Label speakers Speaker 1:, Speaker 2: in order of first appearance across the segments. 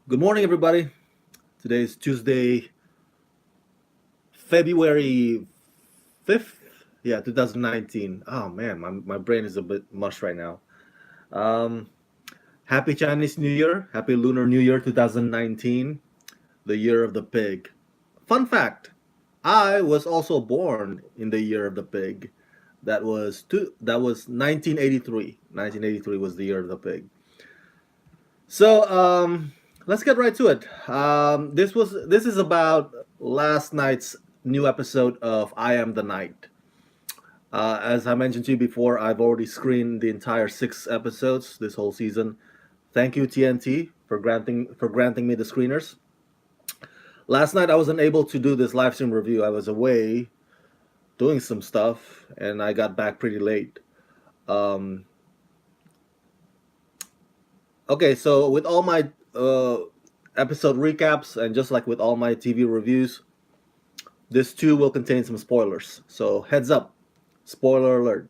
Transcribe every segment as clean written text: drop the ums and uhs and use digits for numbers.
Speaker 1: Good morning, everybody. Today is Tuesday, February 5th. Yeah, 2019. Oh, man, my brain is a bit mush right now. Um, Happy Chinese New Year. Happy Lunar New Year 2019, the year of the pig. Fun fact I was also born in the year of the pig. That was 1983. 1983 was the year of the pig. So let's get right to it. This is about last night's new episode of I Am the Night. As I mentioned to you before, I've already screened the entire 6 episodes this whole season. Thank you TNT for granting me the screeners. Last night I wasn't able to do this live stream review. I was away doing some stuff, and I got back pretty late. Um, okay, so with all my episode recaps and just like with all my TV reviews, this too will contain some spoilers. So heads up, spoiler alert.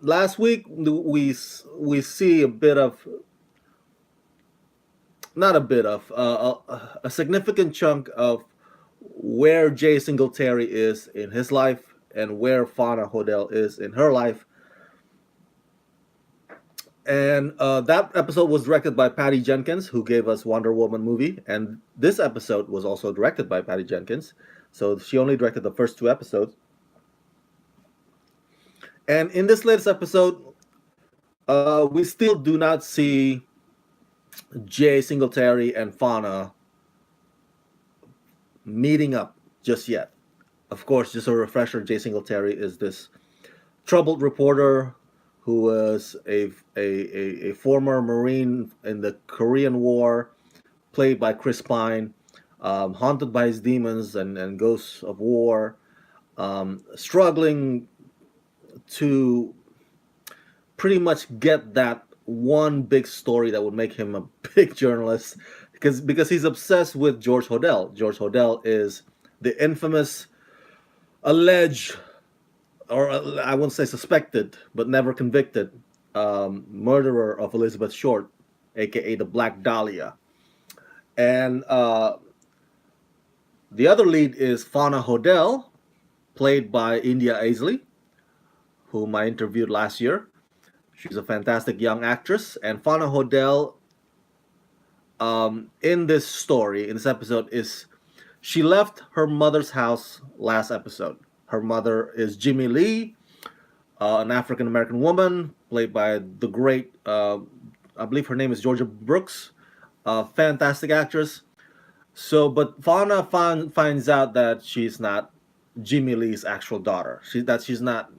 Speaker 1: Last week we see a bit of, not a bit of, a significant chunk of where Jay Singletary is in his life and where Fauna Hodel is in her life. And that episode was directed by Patty Jenkins, who gave us Wonder Woman movie. And this episode was also directed by Patty Jenkins. So she only directed the first 2 episodes. And in this latest episode, we still do not see Jay Singletary and Fauna meeting up just yet. Of course, just a refresher, Jay Singletary is this troubled reporter who was a former Marine in the Korean War, played by Chris Pine, haunted by his demons and ghosts of war, struggling to pretty much get that one big story that would make him a big journalist because he's obsessed with George Hodel. George Hodel is the infamous alleged, or I won't say suspected, but never convicted murderer of Elizabeth Short, aka the Black Dahlia. And the other lead is Fauna Hodel, played by India Eisley, whom I interviewed last year. She's a fantastic young actress, and Fauna Hodel, in this story, in this episode, is she left her mother's house last episode. Her mother is Jimmy Lee, an African American woman played by the great, I believe her name is Georgia Brooks, a fantastic actress. So, but Fauna finds out that she's not Jimmy Lee's actual daughter. She's not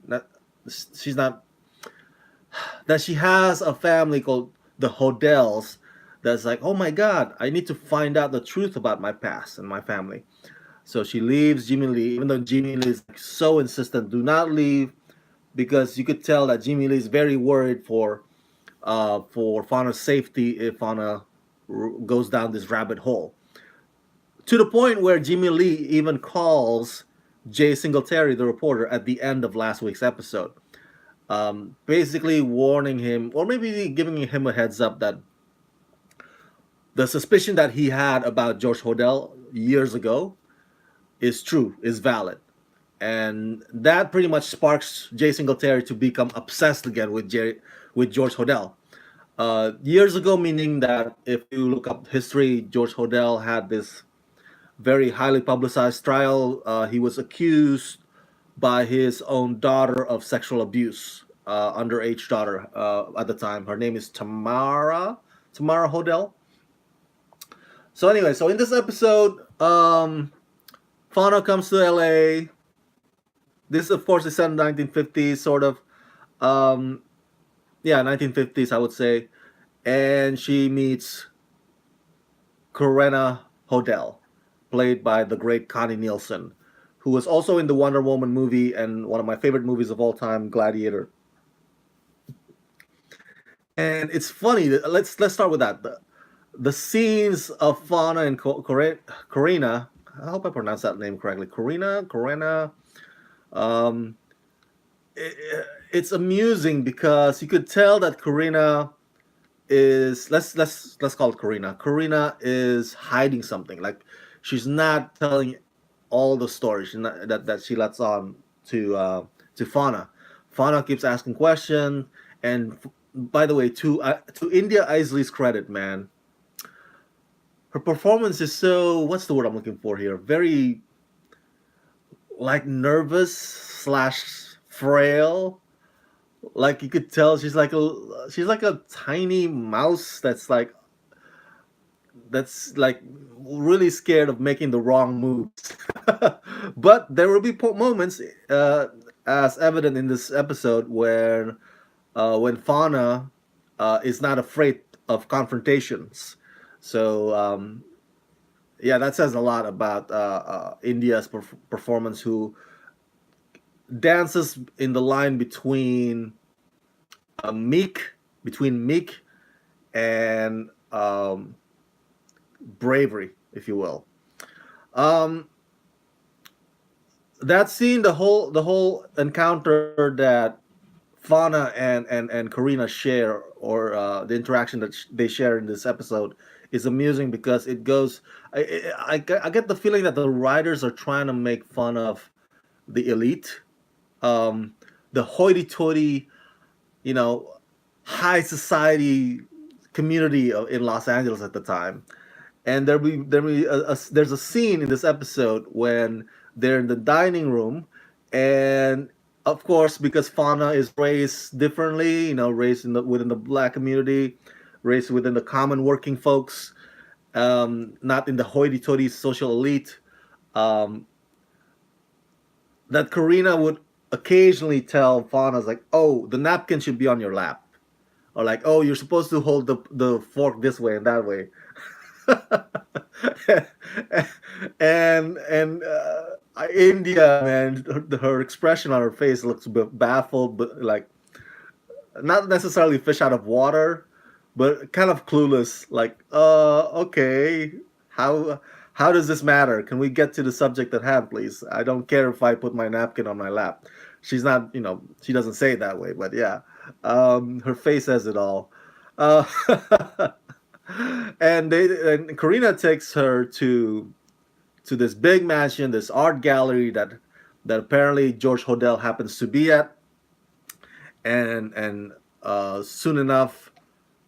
Speaker 1: that she has a family called the Hodels. That's like, oh my God, I need to find out the truth about my past and my family. So she leaves Jimmy Lee, even though Jimmy Lee is so insistent, do not leave, because you could tell that Jimmy Lee is very worried for Fauna's safety if Fauna goes down this rabbit hole. To the point where Jimmy Lee even calls Jay Singletary, the reporter, at the end of last week's episode, basically warning him, or maybe giving him a heads up that the suspicion that he had about George Hodel years ago is true, is valid. And that pretty much sparks Jay Singletary to become obsessed again with George Hodel. Years ago, meaning that if you look up history, George Hodel had this very highly publicized trial. He was accused by his own daughter of sexual abuse, underage daughter at the time. Her name is Tamara Hodel. So anyway, so in this episode, Fauna comes to LA. This, of course, is set in 1950s, sort of. Um, yeah, 1950s, I would say. And she meets Corena Hodel, played by the great Connie Nielsen, who was also in the Wonder Woman movie and one of my favorite movies of all time, Gladiator. And it's funny. Let's start with that. The scenes of Fauna and Corina. I hope I pronounced that name correctly. Corena. Um, it's amusing because you could tell that Corina is, let's call it Karina. Karina is hiding something. Like she's not telling all the stories that she lets on to Fauna. Fauna keeps asking questions, and by the way, to India Eisley's credit, man, her performance is so, what's the word I'm looking for here? Very like nervous slash frail. Like you could tell she's like a tiny mouse that's like really scared of making the wrong moves. But there will be moments, as evident in this episode, where when Fauna is not afraid of confrontations. So yeah, that says a lot about India's performance, who dances in the line meek, between meek and bravery, if you will. Um, that scene, the whole encounter that Fauna and Karina share, or the interaction that they share in this episode, is amusing because it goes. I get the feeling that the writers are trying to make fun of the elite, um, the hoity-toity, you know, high society community in Los Angeles at the time. And there's a scene in this episode when they're in the dining room, and of course, because Fauna is raised differently, raised within the black community, raised within the common working folks, not in the hoity-toity social elite. Um, that Karina would occasionally tell Fauna's like, "Oh, the napkin should be on your lap," or like, "Oh, you're supposed to hold the fork this way and that way." And India, man, her expression on her face looks baffled, but like not necessarily fish out of water, but kind of clueless. Like, okay, how how does this matter? Can we get to the subject at hand, please? I don't care if I put my napkin on my lap. She's not, she doesn't say it that way, but yeah, her face says it all. Uh, and Karina takes her to this big mansion, this art gallery that apparently George Hodel happens to be at, and soon enough,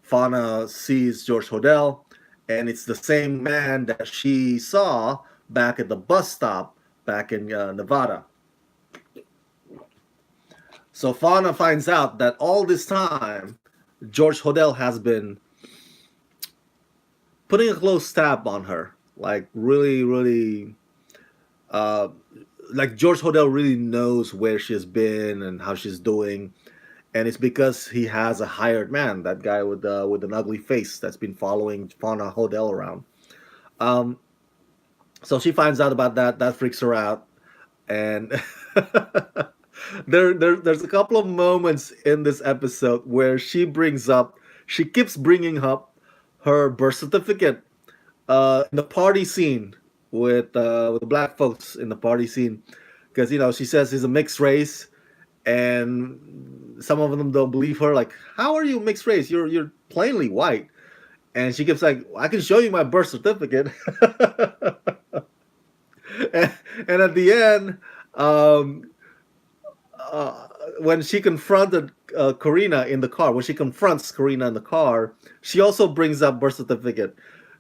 Speaker 1: Fauna sees George Hodel, and it's the same man that she saw back at the bus stop back in Nevada. So Fauna finds out that all this time, George Hodel has been putting a close stab on her, like really, really, uh, like George Hodel really knows where she's been and how she's doing, and it's because he has a hired man, that guy with an ugly face that's been following Fauna Hodel around. Um, so she finds out about that. That freaks her out, and there's a couple of moments in this episode where she keeps bringing up her birth certificate in the party scene with the black folks in the party scene, because she says he's a mixed race, and some of them don't believe her. Like, how are you mixed race? You're plainly white. And she keeps like, I can show you my birth certificate. and, and at the end, um, uh, when she confronted when she confronts Karina in the car, she also brings up birth certificate.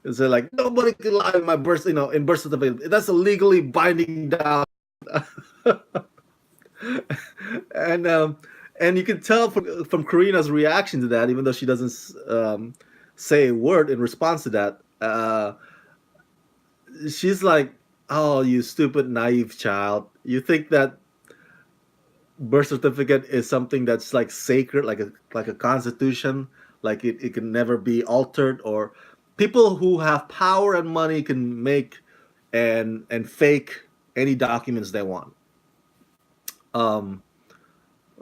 Speaker 1: And so like, nobody can lie in my in birth certificate. That's a legally binding document. and and you can tell from Karina's reaction to that, even though she doesn't say a word in response to that. She's like, "Oh, you stupid, naive child! You think that birth certificate is something that's like sacred, like a constitution, like it can never be altered, or people who have power and money can make and fake any documents they want." Um,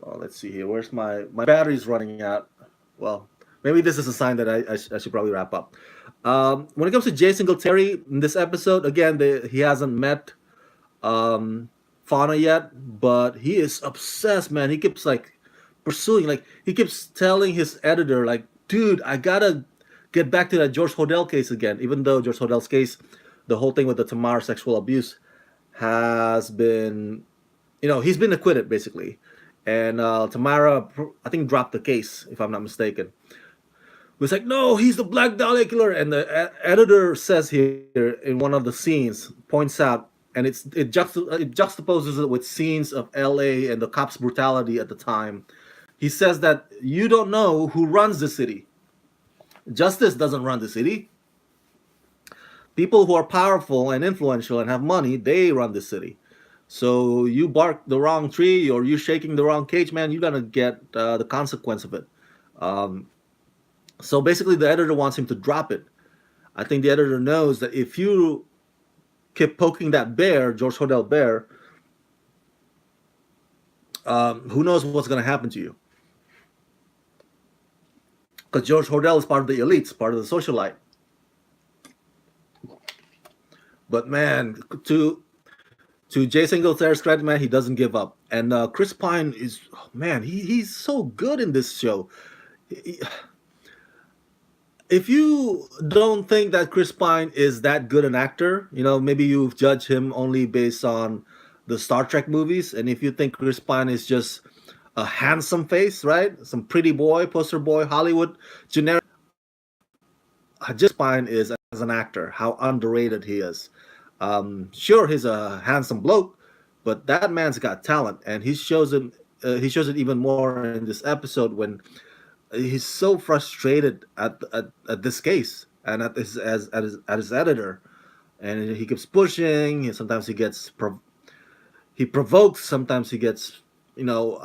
Speaker 1: let's see here. Where's my battery's running out? Well, maybe this is a sign that I should probably wrap up. When it comes to Jay Singletary in this episode, again, he hasn't met um, Fauna yet, but he is obsessed, man. He keeps like pursuing, like he keeps telling his editor, like, dude, I gotta get back to that George Hodel case again. Even though George Hodel's case, the whole thing with the Tamar sexual abuse has been, he's been acquitted basically, and Tamara, I think, dropped the case if I'm not mistaken. It was like, no, he's the Black Dahlia killer, and the editor says here in one of the scenes, points out, and it juxtaposes it with scenes of L.A. and the cops' brutality at the time. He says that you don't know who runs the city. Justice doesn't run the city. People who are powerful and influential and have money, they run the city. So you bark the wrong tree or you shaking the wrong cage, man, you're gonna get the consequence of it. Um, so basically, the editor wants him to drop it. I think the editor knows that if you keep poking that bear, George Hodel bear, who knows what's gonna happen to you? Because George Hodel is part of the elites, part of the socialite. But man, to Jason Singletari's credit, man, he doesn't give up. And Chris Pine is, oh, man, he's so good in this show. He- if you don't think that Chris Pine is that good an actor, maybe you've judged him only based on the Star Trek movies. And if you think Chris Pine is just a handsome face, right? Some pretty boy, poster boy, Hollywood, generic. Just Pine is as an actor, how underrated he is. Sure, he's a handsome bloke, but that man's got talent, and he shows him. He shows it even more in this episode when he's so frustrated at this case and at his editor, and he keeps pushing. Sometimes he provokes. Sometimes he gets you know,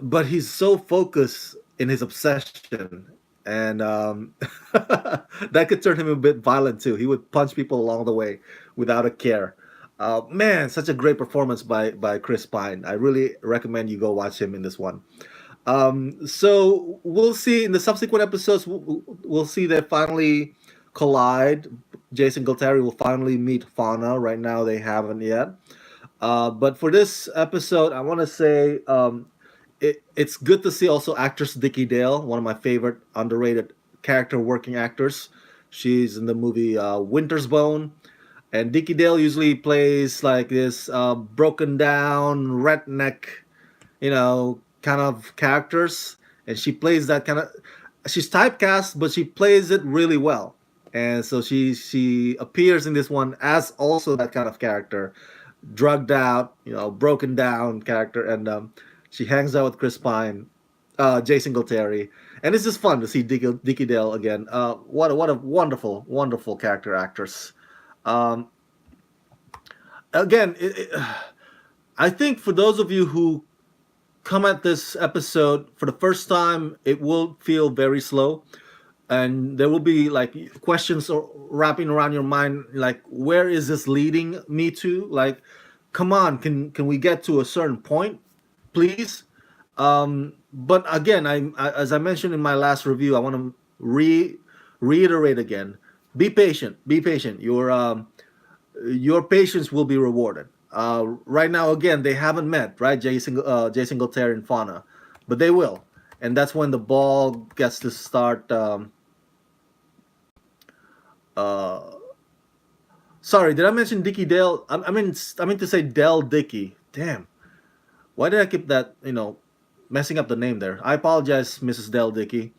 Speaker 1: but he's so focused in his obsession, and that could turn him a bit violent too. He would punch people along the way without a care. Man, such a great performance by Chris Pine. I really recommend you go watch him in this one. So we'll see in the subsequent episodes. We'll see they finally collide. Jason Gualtieri will finally meet Fauna. Right now, they haven't yet. But for this episode, I want to say it's good to see also actress Dickie Dale, one of my favorite underrated character working actors. She's in the movie Winter's Bone, and Dickie Dale usually plays like this broken down redneck, kind of characters, and she plays that kind of. She's typecast, but she plays it really well, and so she appears in this one as also that kind of character, drugged out, broken down character, and she hangs out with Chris Pine, Jason Gualtieri, and it's just fun to see Dickie Dale again. What a wonderful wonderful character actress. Um, Again, I think for those of you who come at this episode for the first time, it will feel very slow, and there will be like questions wrapping around your mind, like where is this leading me to? Like, come on, can we get to a certain point, please? But again, as I mentioned in my last review, I want to reiterate again: be patient. Be patient. Your patience will be rewarded. Right now, again, they haven't met, right? Jason Gualtieri and Fauna, but they will, and that's when the ball gets to start. Uh, Sorry, did I mention Dickie Dale? I mean to say Dell Dickey. Damn, why did I keep that? Messing up the name there. I apologize, Mrs. Dell Dickey.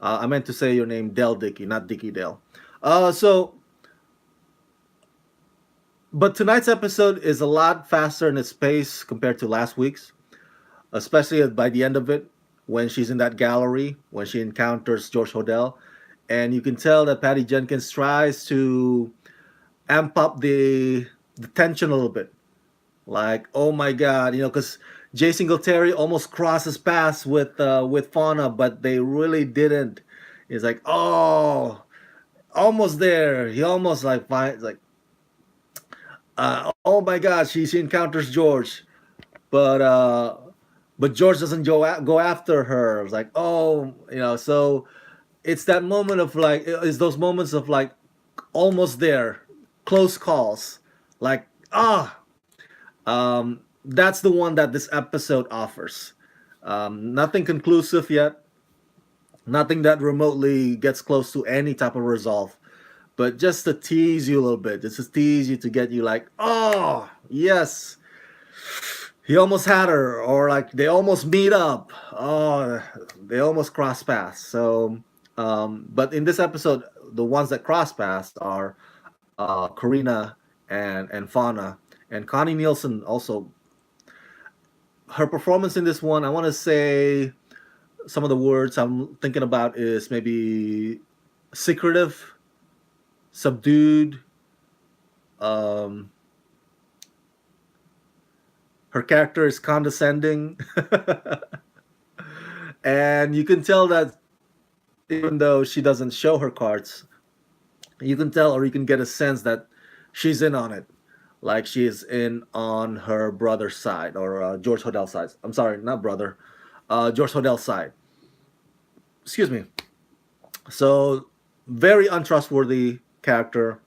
Speaker 1: I meant to say your name Dell Dickey, not Dickie Dale. So but tonight's episode is a lot faster in its pace compared to last week's, especially by the end of it, when she's in that gallery, when she encounters George Hodel. And you can tell that Patty Jenkins tries to amp up the tension a little bit. Like, oh my God, because Jason Gualtieri almost crosses paths with Fauna, but they really didn't. It's like, oh, almost there. He almost like finds like, oh my God, she encounters George, but George doesn't go after her. It's like, oh, so it's that moment of like, it's those moments of like almost there, close calls, like that's the one that this episode offers. Nothing conclusive yet, Nothing that remotely gets close to any type of resolve, but just to tease you a little bit, just to tease you to get you like, oh yes, he almost had her, or like they almost meet up. Oh, they almost cross paths. So, but in this episode, the ones that cross paths are Karina and Fauna, and Connie Nielsen also. Her performance in this one, I want to say some of the words I'm thinking about is maybe secretive, subdued. Um, her character is condescending, and you can tell that even though she doesn't show her cards, you can tell or you can get a sense that she's in on it. Like she is in on her brother's side or George Hodell's side. I'm sorry, not brother, George Hodell's side. Excuse me. So very untrustworthy character,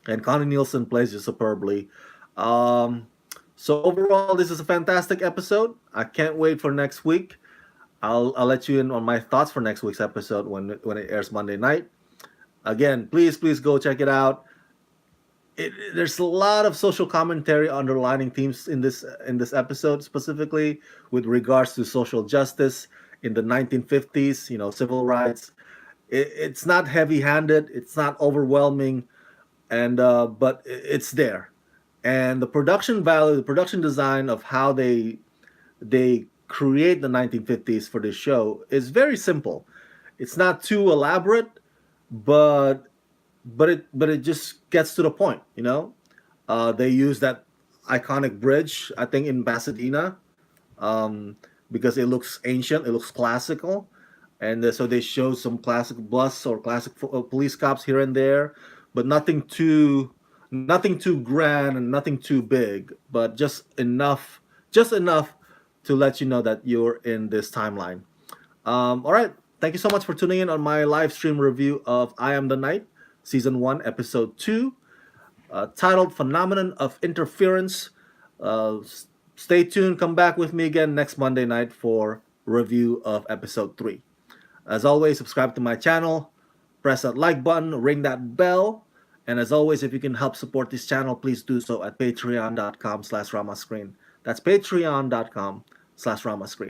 Speaker 1: and Connie Nielsen plays it superbly. Um, so overall, this is a fantastic episode. I can't wait for next week. I'll let you in on my thoughts for next week's episode when it airs Monday night. Again, please go check it out. There's a lot of social commentary underlining themes in this episode, specifically with regards to social justice in the 1950s. You know, civil rights. It's not heavy-handed. It's not overwhelming, and but it's there. And the production value, the production design of how they create the 1950s for this show is very simple. It's not too elaborate, but it just gets to the point. You know, they use that iconic bridge, I think, in Pasadena, um, because it looks ancient, it looks classical, and so they show some classic bus or classic police cops here and there, but nothing too grand and nothing too big, but just enough to let you know that you're in this timeline. All right. Thank you so much for tuning in on my live stream review of I Am the Night, Season 1, Episode 2, titled Phenomenon of Interference. Uh, Stay tuned. Come back with me again next Monday night for review of Episode 3. As always, subscribe to my channel, press that like button, ring that bell, and as always, if you can help support this channel, please do so at patreon.com/ramascreen. That's patreon.com/ramascreen.